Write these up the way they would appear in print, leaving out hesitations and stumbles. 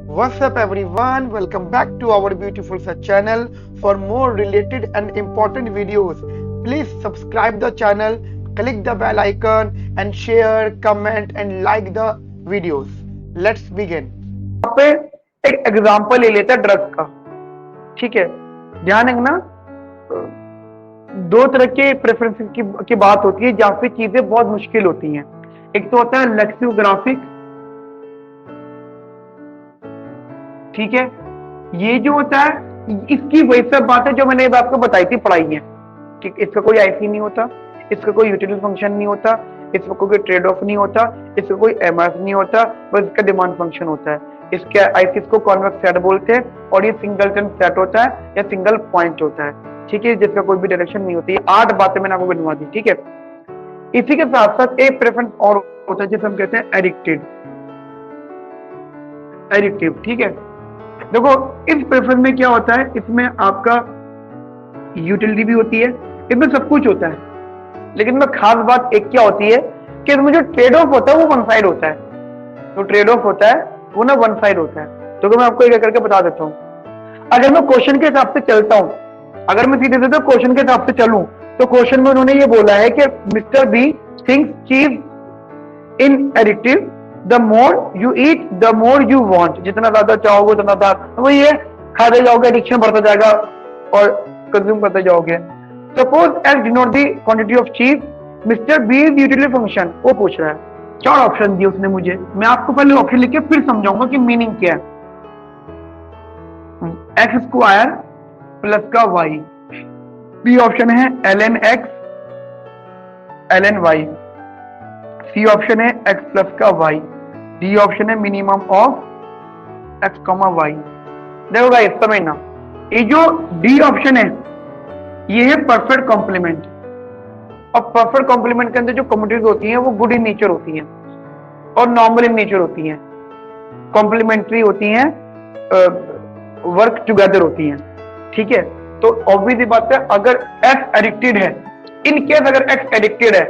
What's up everyone? Welcome back to our beautiful such channel. For more related and important videos, please subscribe the channel, click the bell icon and share, comment and like the videos. Let's begin. यहाँ पे एक example ले लेते हैं drug का। ठीक है, ध्यान रखना, दो तरह के प्रेफरेंसेस की बात होती है जहां पे चीजें बहुत मुश्किल होती हैं। एक तो होता है लेक्सिकोग्राफिक, ठीक है, ये जो होता है इसकी वही सब बात है जो मैंने आपको बताई थी पढ़ाई में कि इसका कोई आईसी नहीं होता, इसका कोई यूटिलिटी फंक्शन नहीं होता, इसका कोई ट्रेड ऑफ नहीं होता, इसका कोई एमआरएस नहीं होता, बस इसका डिमांड फंक्शन होता है। इसके आईसीस को कॉन्वेक्स सेट बोलते हैं और ये सिंगलटन सेट होता है या सिंगल पॉइंट होता है, ठीक है, जिसका कोई भी डायरेक्शन नहीं होती। 8 बातें मैंने आपको बनवा दी, ठीक है। इसी के साथ साथ एक प्रेफरेंस और होता है जिसे हम कहते हैं एडिक्टिव, ठीक है। देखो इस प्रेफरेंस में क्या होता है, इसमें आपका यूटिलिटी भी होती है, इसमें सब कुछ होता है, लेकिन में खास बात एक क्या होती है कि इसमें जो ट्रेड ऑफ होता है वो वन साइड होता है। जो ट्रेड ऑफ होता है वो ना वन साइड होता है। तो मैं आपको एक करके बता देता हूँ। अगर मैं क्वेश्चन के हिसाब से चलता हूँ, अगर मैं सीधे सीधे क्वेश्चन के हिसाब से चलूं, तो क्वेश्चन में उन्होंने ये बोला है कि mister B thinks cheese in addictive, the more you eat the more you want, जितना ज्यादा चाहोगे उतना ज्यादा, तो वही है, खाते जाओगे एडिक्शन बढ़ता जाएगा और कंज्यूम करते जाओगे। Suppose S denote the quantity of चीज, मिस्टर बी यूटिलिटी फंक्शन, वो पूछ रहा है। 4 ऑप्शन दिए उसने मुझे, मैं आपको पहले ऑप्शन लिख के फिर समझाऊंगा कि मीनिंग क्या है। एक्स स्क्वायर प्लस का वाई, बी ऑप्शन है ln x ln y, C option है x प्लस का y, डी ऑप्शन है minimum of x comma y। देखो गाइस समझना, ये जो डी ऑप्शन है ये है परफेक्ट कॉम्प्लीमेंट, और परफेक्ट कॉम्प्लीमेंट के अंदर जो कम्युनिटीज होती हैं वो गुड इन नेचर होती हैं और नॉर्मल इन नेचर होती हैं, कॉम्प्लीमेंट्री होती हैं, वर्क टुगेदर होती हैं, ठीक है। तो ऑब्वियसली बात है, अगर एक्स एडिक्टेड है, इन केस अगर एक्स एडिक्टेड है,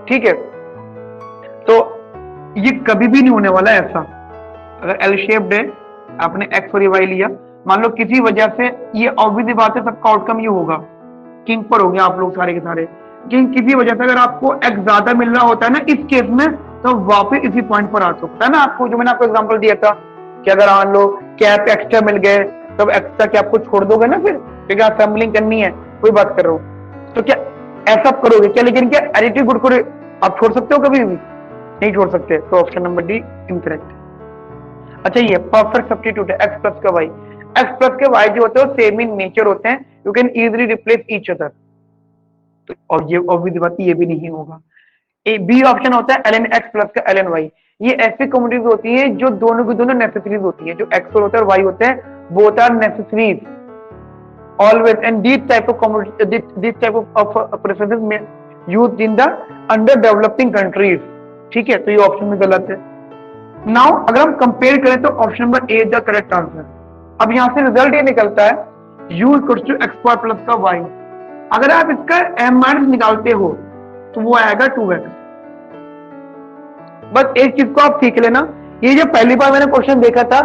ठीक है, तो ये कभी भी नहीं होने वाला ऐसा। अगर एल शेप्ड है, आपने एक्स और वाई लिया, मान लो किसी वजह से, ये ऑब्वियसली बात है सबका आउटकम ये होगा, किंग पर हो गया आप लोग सारे के सारे, लेकिन किसी वजह से अगर आपको एक्स ज्यादा मिल रहा होता है ना इस केस में, तो वापस इसी पॉइंट पर आ सकता है ना। आपको जो मैंने आपको एग्जांपल दिया था कि अगर मान लो कैप एक्स्ट्रा मिल गए, तब एक्स्ट्रा क्या आपको छोड़ दोगे ना, फिर क्योंकि असेंबलिंग करनी है, कोई बात कर रहा हूं, तो क्या ऐसा करोगे क्या? लेकिन क्या एडिटिव गुड को आप छोड़ सकते हो? कभी भी नहीं छोड़ सकते। तो ऑप्शन नंबर डी इनकरेक्ट। अच्छा, ये परफेक्ट सब्स्टिट्यूट है, एक्स प्लस का वाई। एक्स प्लस के वाई जो होते हैं सेम इन नेचर होते हैं, you can easily replace each other. तो और ये ऑब्वियस बात ये भी नहीं होगा। बी ऑप्शन होता है ln x प्लस का ln y। ये ऐसी कम्युनिटीज होती है जो दोनों की दोनों नेसेसरीज होती है, जो x होता है और y होते हैं, both are necessaries always, and these type of preferences used in the underdeveloping countries, ठीक है। तो ये ऑप्शन में गलत है। नाउ अगर हम कंपेयर करें तो option number A the correct answer. अब यहां से रिजल्ट ये निकलता है u equals to x square plus का y। अगर आप इसका m माइनस निकालते हो तो वो आएगा 2x। बस एक चीज को आप सीख लेना, ये जो पहली बार मैंने क्वेश्चन देखा था,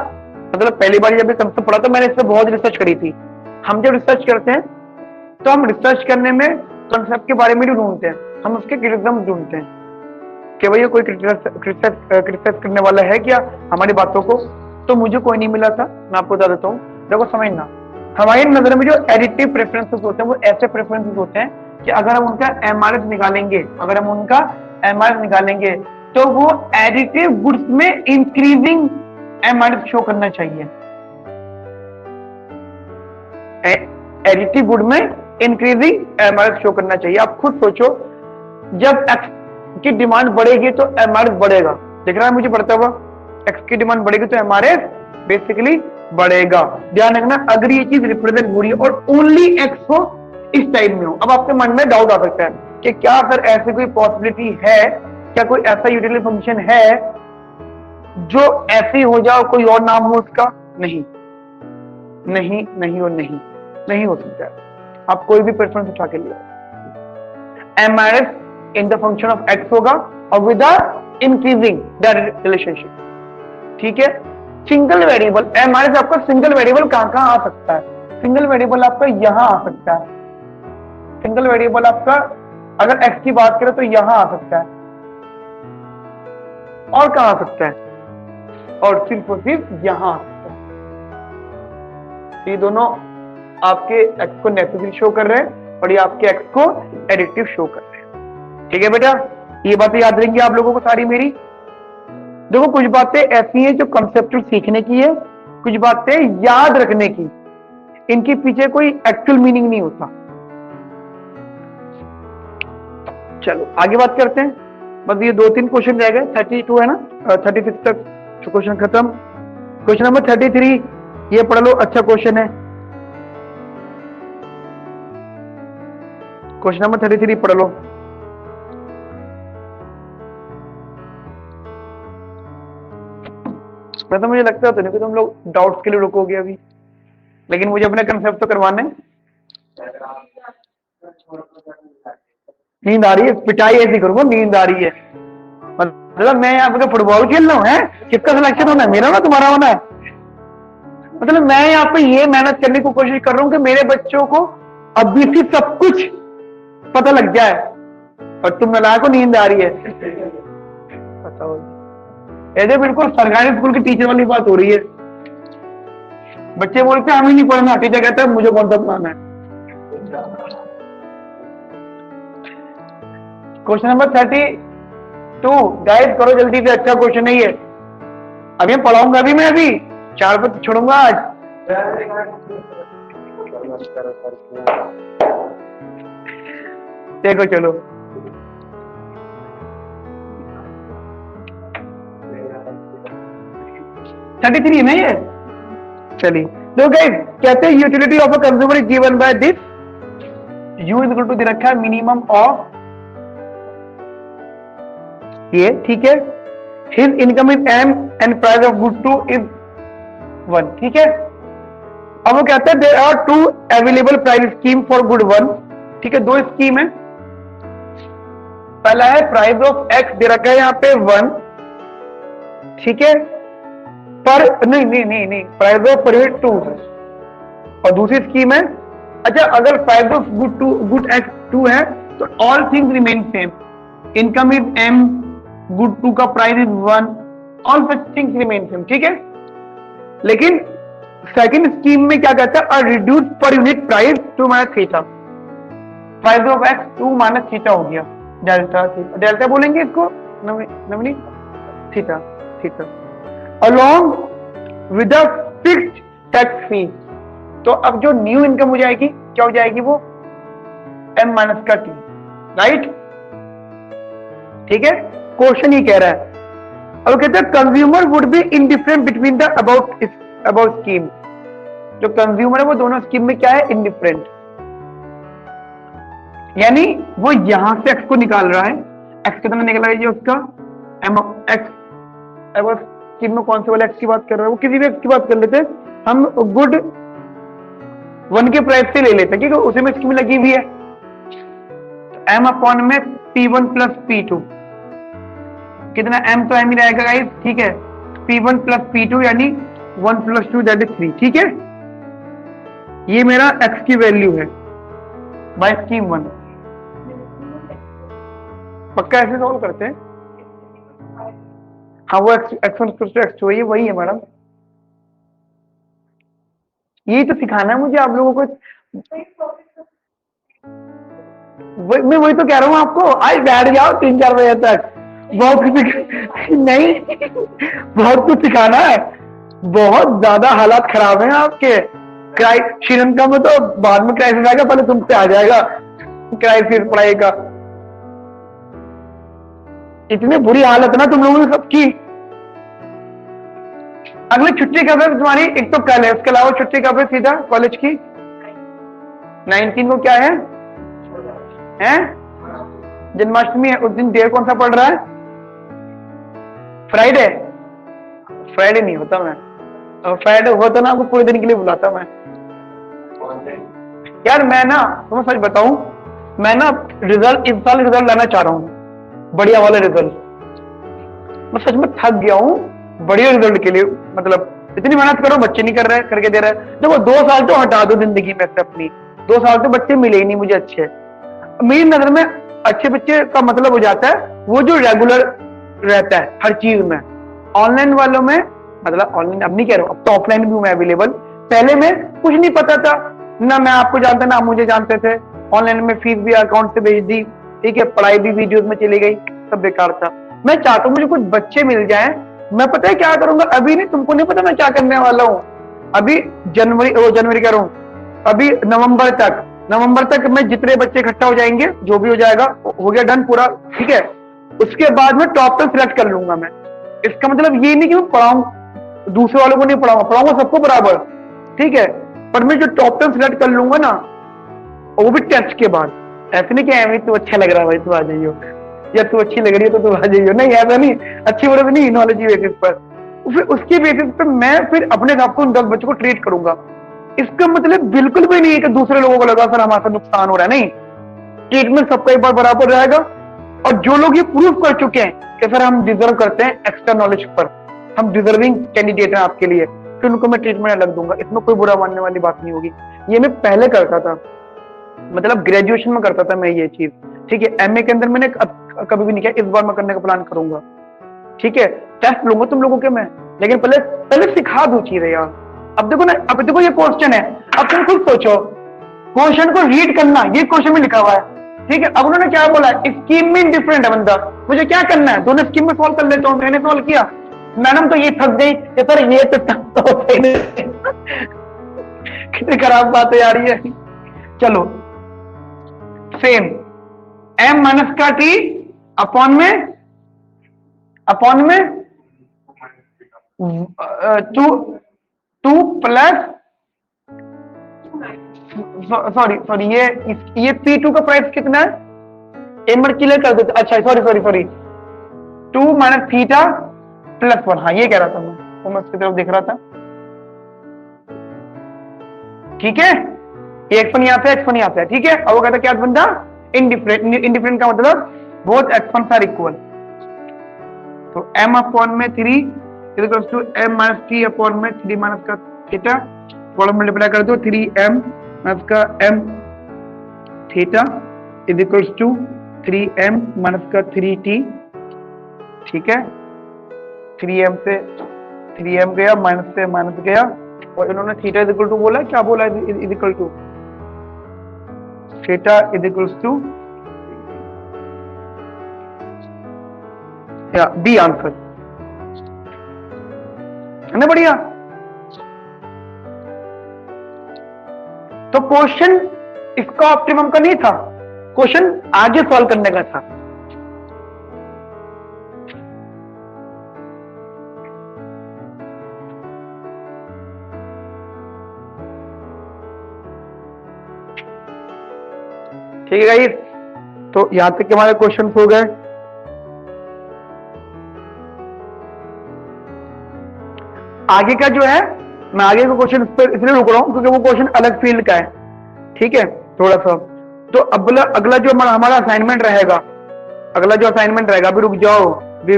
मतलब पहली बार जब कंसेप्ट पढ़ा था, मैंने इस पर बहुत रिसर्च करी थी। हम जब रिसर्च करते हैं तो हम रिसर्च करने में कंसेप्ट के बारे में भी ढूंढते हैं, हम उसके क्रिटिसिज्म ढूंढते हैं कि भैया कोई क्रिटिसाइज करने वाला है क्या हमारी बातों को। तो मुझे कोई नहीं मिला था, मैं आपको बता देता हूँ। देखो समझना, हमारी नजर में जो एडिटिव प्रेफरेंसेस होते हैं वो ऐसे प्रेफरेंसेस होते हैं कि अगर हम उनका एमआरएस निकालेंगे, तो वो एडिटिव गुड्स में इंक्रीजिंग एमआरएस शो करना चाहिए। एडिटिव गुड में इंक्रीजिंग एमआरएस शो करना चाहिए। आप खुद सोचो, जब एक्स की डिमांड बढ़ेगी तो एमआरएस बढ़ेगा। दिख रहा है मुझे बढ़ता हुआ? एक्स की डिमांड बढ़ेगी तो एमआरएस बेसिकली बढ़ेगा। ध्यान रखना, अगर ये चीज रिप्रेजेंट हो रही है और ओनली एक्स हो, इस टाइम में हो। अब आपके मन में डाउट आ सकता है कि क्या अगर ऐसी कोई पॉसिबिलिटी है, क्या कोई ऐसा यूटिलिटी फंक्शन है जो ऐसे हो जाए और कोई और नाम हो उसका? नहीं नहीं नहीं और नहीं, नहीं हो सकता है। आप कोई भी प्रेफरेंस उठा के लिया, MRS in the function of x होगा और विद इंक्रीजिंग द रिलेशनशिप, ठीक है। सिंगल वेरिएबल हमारे से आपका सिंगल वेरिएबल कहां कहां आ सकता है? सिंगल वेरिएबल आपका यहां आ सकता है। सिंगल वेरिएबल आपका अगर x की बात करें तो यहां आ सकता है, और कहां आ सकता है? और सिर्फ यहां आ सकता है। ये दोनों आपके x को नेगेटिव शो कर रहे हैं और ये आपके x को एडिटिव शो कर रहे हैं। ठीक है बेटा, ये बातें याद रहेंगी आप लोगों को सारी मेरी। देखो कुछ बातें ऐसी हैं जो कंसेप्चुअल सीखने की है, कुछ बातें याद रखने की, इनके पीछे कोई एक्चुअल मीनिंग नहीं होता। चलो आगे बात करते हैं। बस ये 2-3 क्वेश्चन रह गए, 32 है ना, 36 तक क्वेश्चन खत्म। क्वेश्चन नंबर 33 ये पढ़ लो, अच्छा क्वेश्चन है। क्वेश्चन नंबर 33 पढ़ लो। मैं तो मुझे लगता है कि तुम लोग डाउट्स के लिए रुकोगे अभी, लेकिन मुझे अपने कंसेप्ट तो करवाने। नींद आ रही है, पिटाई ऐसी करूंगा, नींद आ रही है। मतलब मैं यहाँ पे फुटबॉल खेल रहा हूँ, है किसका सिलेक्शन होना है, मेरा ना तुम्हारा होना है? मतलब मैं यहाँ पे ये मेहनत करने की कोशिश कर रहा हूँ कि मेरे बच्चों को अभी से सब कुछ पता लग जाए, और तुम मिला को नींद आ रही है। बताओ, ऐसे बिल्कुल सरकारी स्कूल की टीचर वाली बात हो रही है। बच्चे बोलते हैं हम ही नहीं पढ़ना, टीचर कहता है मुझे कौन सा पढ़ाना है। क्वेश्चन नंबर 32 गाइस करो जल्दी से, अच्छा क्वेश्चन है ये। अभी पढ़ाऊंगा, अभी मैं अभी 4 बजे छोड़ूंगा आज। देखो चलो, थर्टी थ्री है ना ये। चलिए तो गाइस कहते हैं utility of a consumer is given by this, U is equal to दे रखा है मिनिमम ऑफ ये, ठीक है। His income is M and price of good two is 1, ठीक है। अब वो कहते हैं there are 2 available price scheme for good 1, ठीक है। 2 स्कीम है, पहला है प्राइस ऑफ एक्स दे रखा है यहाँ पे 1, ठीक है, पर नहीं प्राइस ऑफ परमिट 2, और दूसरी स्कीम है, अच्छा अगर प्राइस ऑफ गुड एक्स 2 है तो all things remain same, income is M, good 2 का price is 1, all such things remain same, ठीक है। लेकिन सेकंड स्कीम में क्या कहता है, reduce per unit price 2 minus theta, price of x 2 minus theta हो गया, डेल्टा बोलेंगे इसको, Navneet, theta along with a fixed tax fee। तो अब जो न्यू इनकम हो जाएगी क्या हो जाएगी, वो m माइनस का t, राइट, ठीक है। क्वेश्चन ही कह रहा है, अब कहते हैं consumer would be indifferent between the about scheme, जो कंज्यूमर है वो दोनों स्कीम में क्या है, इंडिफरेंट, यानी वो यहां से x को निकाल रहा है, x कितना निकला है उसका m x, अब स्कीम में कौन से वाले एक्स की बात कर रहे हैं, वो किसी भी एक्स की बात कर लेते हैं, हम गुड 1 के प्राइस से ले लेते हैं क्योंकि उसी में स्कीम लगी हुई है। m अपॉन में P1 प्लस P2, कितना m तो m ही रहेगा गाइस, ठीक है। P1 प्लस P2 यानी 1 प्लस 2 दैट इज 3, ठीक है। ये मेरा x की वैल्यू है बाय स्कीम 1। पक्का ऐसे सॉल्व करते हैं, हाँ वो x1 x2 है, वही है मैडम, यही तो सिखाना है मुझे आप लोगों को। मैं वही तो कह रहा हूँ आपको, आज बैठ जाओ 3-4 बजे तक, बहुत कुछ नहीं बहुत कुछ सिखाना है, बहुत ज्यादा हालात खराब हैं आपके। श्रीलंका में तो बाद में क्राइसिस आएगा, पहले तुम पे आ जाएगा क्राइसिस पढ़ाई का। इतनी बुरी हालत ना तुम लोगों ने सबकी। अगली छुट्टी कब है तुम्हारी, एक तो कल है, उसके अलावा छुट्टी कब है सीधा कॉलेज की, 19 को क्या है, जन्माष्टमी है, उस दिन डे कौन सा पड़ रहा है, फ्राइडे। फ्राइडे नहीं होता मैं, फ्राइडे होता ना आपको पूरे दिन के लिए बुलाता मैं। यार मैं ना तुम्हें सच बताऊं, मैं ना रिजल्ट इस साल रिजल्ट लाना चाह रहा हूं, बढ़िया वाला रिजल्ट। मैं सच में थक गया हूं बढ़िया रिजल्ट के लिए, मतलब इतनी मेहनत करो, बच्चे नहीं कर रहे, करके दे रहे। देखो 2 साल तो हटा दो जिंदगी में से अपनी, 2 साल तो बच्चे मिले ही नहीं मुझे अच्छे। मेरी नजर में अच्छे बच्चे का मतलब हो जाता है वो जो रेगुलर रहता है हर चीज में। ऑनलाइन वालों में, मतलब ऑनलाइन अब नहीं कह रहा हूँ, अब तो ऑफलाइन भी हूँ मैं अवेलेबल। पहले में कुछ नहीं पता था, ना मैं आपको जानता ना आप मुझे जानते थे। ऑनलाइन में फीस भी अकाउंट से भेज दी, ठीक है, पढ़ाई भी वीडियोस में चली गई, सब बेकार था। मैं चाहता हूँ मुझे कुछ बच्चे मिल जाए, मैं पता है क्या करूंगा, अभी नहीं, तुमको नहीं पता मैं क्या करने वाला हूँ। अभी जनवरी कह रहा हूँ, अभी नवंबर तक मैं जितने बच्चे इकट्ठा हो जाएंगे, जो भी हो जाएगा, हो गया डन पूरा, ठीक है। उसके बाद में टॉप 10 सिलेक्ट कर लूंगा मैं। इसका मतलब ये नहीं कि मैं पढ़ाऊं, दूसरे वालों को नहीं पढ़ाऊंगा सबको बराबर, ठीक है, पर मैं जो टॉप 10 सिलेक्ट कर लूंगा ना, वो भी टेस्ट के बाद। ऐसे नहीं कि ऐਵੇਂ तू अच्छा लग रहा है भाई तू आ जाइयो, या तू अच्छी लग रही है तो तू आ जाइयो, नहीं ऐसा नहीं, अच्छी बुरे नहीं, नॉलेज बेसिस पर। फिर उसके बेसिस पे मैं फिर अपने हिसाब को उन 10 बच्चों को ट्रीट करूंगा। इसका मतलब बिल्कुल भी नहीं है कि दूसरे लोगों को लगा सर हमारा नुकसान हो रहा है, नहीं, ट्रीटमेंट सबका एक बार बराबर रहेगा। और जो लोग ये प्रूव कर चुके हैं कि सर हम डिजर्व करते हैं एक्स्ट्रा नॉलेज पर, हम डिजर्विंग कैंडिडेट हैं आपके लिए, फिर उनको मैं ट्रीटमेंट अलग दूंगा, इसमें कोई बुरा मानने वाली बात नहीं होगी। ये मैं पहले करता था, मतलब ग्रेजुएशन में करता था मैं ये चीज, ठीक है। एमए के अंदर मैंने कभी भी नहीं किया, इस बार मैं करने का प्लान करूंगा, ठीक है। टेस्ट लूंगा तुम लोगों के मैं, लेकिन पहले सिखा दो चीजें यार। अब देखो ना, अब देखो ये क्वेश्चन है, अब तुम खुद सोचो, क्वेश्चन को रीड करना, ये क्वेश्चन में लिखा हुआ है, ठीक है। अब उन्होंने क्या बोला, स्कीम में डिफरेंट है बंदा, मुझे क्या करना है, दोनों स्कीम में सॉल्व कर लेता हूँ। मैंने सॉल्व किया, मैडम तो ये थक गई कि सर ये तो कितनी खराब बात है यार ये। चलो सेम m माइनस का t अपॉन में 2 प्लस, सॉरी ये P2 का प्राइस कितना है, एक बार क्लियर कर देते। अच्छा सॉरी 2 माइनस थीटा प्लस 1, हाँ ये कह रहा था मैं उसकी तरफ देख रहा था, ठीक है। ये एक्सपन यहाँ पे, एक्सपन यहाँ पे, ठीक है। और वो कहता क्या बंदा, इंडिफरेंट का मतलब बोथ एक्सपन्स आर इक्वल। तो m अपॉन में 3 equals to m minus t upon में 3 माइनस का थीटा, कॉलम मल्टीप्लाई कर दो, 3m माइनस का m theta is equals to 3m minus का 3t, ठीक है। 3m से 3m गया, माइनस से माइनस गया, और इन्होंने थीटा इज इक्वल टू बोला, क्या बोला, is equal to theta is equals to, या बी आंसर है ना, बढ़िया। तो क्वेश्चन इसका ऑप्टिमम का नहीं था, क्वेश्चन आगे सॉल्व करने का था। ठीक है गाइस, तो यहां तक के हमारे क्वेश्चन हो गए। आगे का जो है, मैं आगे का क्वेश्चन पर इसलिए रुक रहा हूं क्योंकि वो क्वेश्चन अलग फील्ड का है, ठीक है, थोड़ा सा। तो अगला जो हमारा असाइनमेंट रहेगा, अभी रुक जाओ, अभी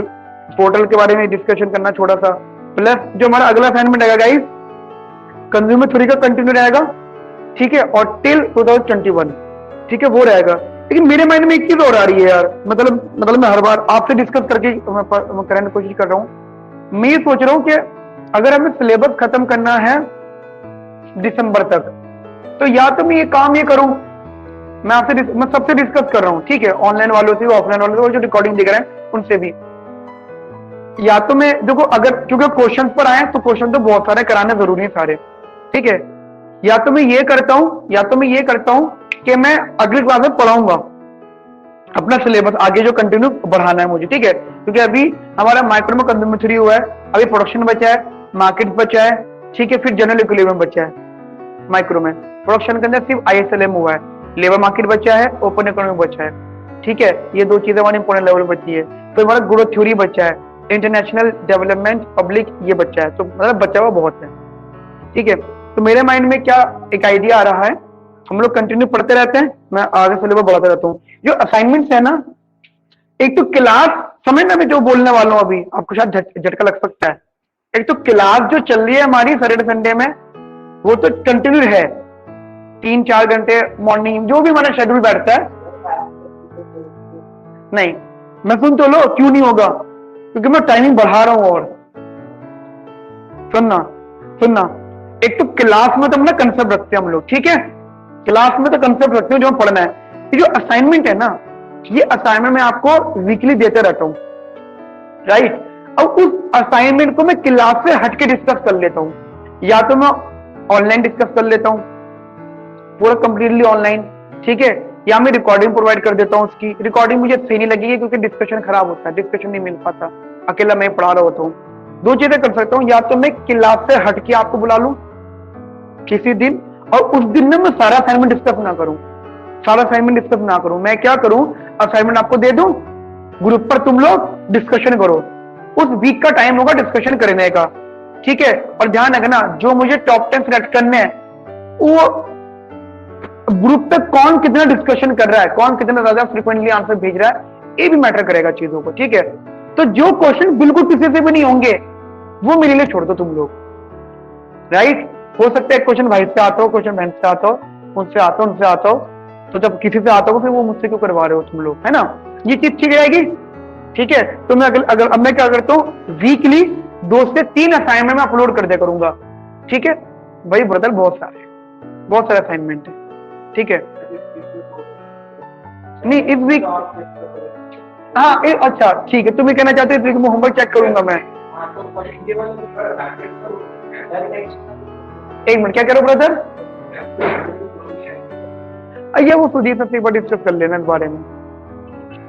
पोर्टल के बारे में डिस्कशन करना छोटा सा, प्लस जो हमारा अगला असाइनमेंट रहेगा गाइस, कंज्यूमर थ्योरी का कंटिन्यू रहेगा, ठीक है, और टिल 2021, ठीक है, वो रहेगा। लेकिन मेरे माइंड में एक चीज और आ रही है यार, मतलब मैं हर बार आपसे डिस्कस करके करने की कोशिश कर रहा हूं। मैं ये सोच रहा हूं कि अगर हमें सिलेबस खत्म करना है दिसंबर तक, तो या तो मैं ये काम ये करूं, मैं सबसे डिस्कस कर रहा हूं, ठीक है, ऑनलाइन वालों से, ऑफलाइन वालों से, जो रिकॉर्डिंग देख रहे हैं उनसे भी, या तो मैं देखो, अगर क्योंकि क्वेश्चन पर आए तो क्वेश्चन तो बहुत सारे कराने जरूरी है सारे, ठीक है। या तो मैं ये करता हूं कि मैं अगली क्लास में पढ़ाऊंगा अपना सिलेबस, आगे जो कंटिन्यू बढ़ाना है मुझे, ठीक है। क्योंकि अभी हमारा माइक्रो में कंज्यूमर थ्योरी हुआ है, अभी प्रोडक्शन बचा है, मार्केट बचा है, ठीक है, फिर जनरल इक्विलिब्रियम बचा है। माइक्रो में प्रोडक्शन के अंदर सिर्फ ISLM हुआ है, लेबर मार्केट बचा है, ओपन इकोनॉमी बचा है, ठीक है। ये 2 चीजें हमारी इंपोर्टेंट लेवल बची है। तो हमारा ग्रोथ थ्योरी बचा है, इंटरनेशनल डेवलपमेंट, पब्लिक, ये बचा है, तो मतलब बचा हुआ बहुत है, ठीक है। तो मेरे माइंड में क्या एक आइडिया आ रहा है, हम लोग कंटिन्यू पढ़ते रहते हैं, मैं आगे सिलेबस बढ़ाता रहता हूँ। जो असाइनमेंट्स है ना, एक तो क्लास समझ में मैं जो बोलने वाला हूं अभी, आपको शायद झटका लग सकता है। एक तो क्लास जो चल रही है हमारी सैटरडे संडे में, वो तो कंटिन्यू है, 3-4 घंटे मॉर्निंग जो भी हमारा शेड्यूल बैठता है। नहीं, मैं सुन तो लो, क्यों नहीं होगा, क्योंकि मैं टाइमिंग बढ़ा रहा हूं। और सुनना सुनना, एक तो क्लास में तो अपना कंसेप्ट रखते हैं हम लोग, ठीक है, क्लास में तो कंसेप्ट रखते हैं जो हम पढ़ना है। ये जो असाइनमेंट है ना, ये असाइनमेंट मैं आपको वीकली देते रहता हूं, राइट। अब उस असाइनमेंट को मैं क्लास से हटके डिस्कस कर लेता हूं, या तो मैं ऑनलाइन डिस्कस कर लेता हूं पूरा कंप्लीटली ऑनलाइन, ठीक है, या मैं रिकॉर्डिंग प्रोवाइड कर देता हूं। उसकी रिकॉर्डिंग मुझे सही नहीं लगेगी क्योंकि डिस्कशन खराब होता है, डिस्कशन नहीं मिल पाता, अकेला मैं पढ़ा रहा होता हूँ। दो चीजें कर सकता हूँ, या तो मैं क्लास से हटके आपको बुला लूं किसी दिन, और उस दिन में मैं सारा असाइनमेंट डिस्कस ना करूं, सारा असाइनमेंट डिस्कस ना करूं। मैं क्या करूं, असाइनमेंट आपको दे दूं, ग्रुप पर तुम लोग डिस्कशन करो, उस वीक का टाइम होगा डिस्कशन करने का, ठीक है। और ध्यान रखना, जो मुझे टॉप 10 सिलेक्ट करने हैं, वो ग्रुप पे कौन कितना डिस्कशन कर रहा है, कौन कितना ज्यादा फ्रीक्वेंटली आंसर भेज रहा है, ये भी मैटर करेगा चीजों को, ठीक है। तो जो क्वेश्चन बिल्कुल किसी से भी नहीं होंगे वो मेरे लिए छोड़ दो तुम लोग, राइट। हो सकता है क्वेश्चन भाई से आता हो, क्वेश्चन बहन से आता हो, मुझसे आता हो, उनसे आता हो, तो जब किसी से आता हो फिर वो मुझसे क्यों करवा रहे हो तुम लोग, है ना। ये चीज ठीक रहेगी, ठीक है। तो मैं अगर अब मैं क्या करता हूँ, वीकली 2 से 3 असाइनमेंट मैं अपलोड कर दिया करूंगा, ठीक है। भाई ब्रदर बहुत सारे असाइनमेंट है, ठीक है। नहीं इस वीक, हाँ अच्छा ठीक है, तुम ये कहना चाहते हो मैं होमवर्क चेक करूंगा मैं। एक मिनट, क्या कह रहे हो ब्रदर? ये वो सुदीप से एक बार डिस्कस कर लेना इस बारे में,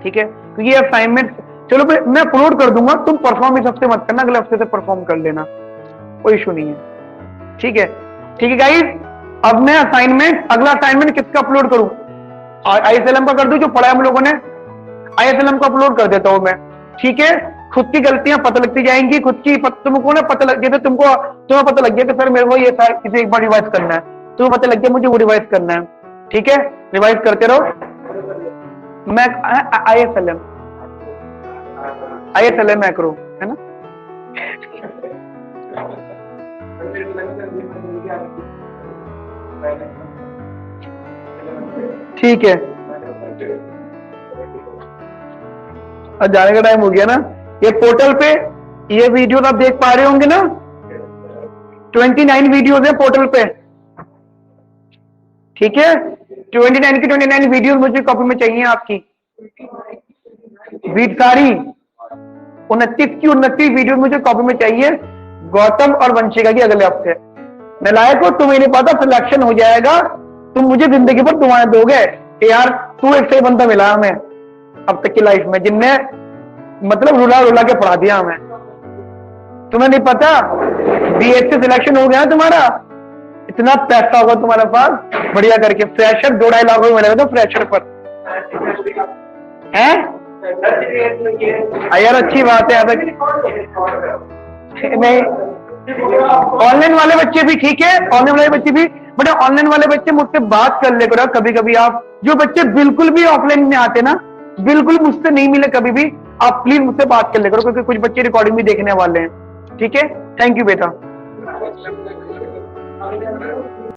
ठीक है, क्योंकि ये असाइनमेंट चलो मैं अपलोड कर दूंगा, तुम परफॉर्म इस हफ्ते मत करना, अगले हफ्ते से परफॉर्म कर लेना, कोई इशू नहीं है, ठीक है। ठीक है गाइस, अब मैं असाइनमेंट, अगला असाइनमेंट किसका अपलोड करूं, ISLM का कर दूं, जो पढ़ा है हम लोगों ने, ISLM को अपलोड कर देता हूं मैं, ठीक है। खुद की गलतियां पता लगती जाएंगी, खुद की तुमको ना पता लग, जैसे तुम्हें पता लग गया कि सर मेरे को ये इसे एक बार रिवाइज करना है, तुम्हें पता लग गया मुझे वो रिवाइज करना है, ठीक है, रिवाइज करते रहो। मैं ISLM मैक्रो है ना, ठीक है। अब जाने का टाइम हो गया ना, ये पोर्टल पे ये वीडियो आप देख पा रहे होंगे ना, 29 वीडियोस है पोर्टल पे, ठीक है। 29 की 29 वीडियो मुझे कॉपी में चाहिए आपकी, सारी 29 की 29 वीडियो मुझे कॉपी में चाहिए, गौतम और वंशिका की अगले हफ्ते। नालायक को तुम्हें नहीं पता, सिलेक्शन हो जाएगा, तुम मुझे जिंदगी भर दुआएं दोगे यार, तू एक सही बंदा मिला हमें अब तक की लाइफ में, जिनने मतलब रुला रुला के पढ़ा दिया हमें। तुम्हें नहीं पता, BH से सिलेक्शन हो गया तुम्हारा, इतना पैसा होगा तुम्हारे पास, बढ़िया करके फ्रेशर 2-2.5 लाख रुपए मिलेगा तो फ्रेशर पर है यार, अच्छी बात है। नहीं, ऑनलाइन वाले बच्चे भी ठीक है, ऑनलाइन वाले बच्चे भी, बट ऑनलाइन वाले बच्चे मुझसे बात कर ले करो कभी कभी। आप जो बच्चे बिल्कुल भी ऑफलाइन में आते ना, बिल्कुल मुझसे नहीं मिले कभी भी, आप प्लीज मुझसे बात कर ले करो, क्योंकि कुछ बच्चे रिकॉर्डिंग भी देखने वाले हैं, ठीक है। थैंक यू बेटा।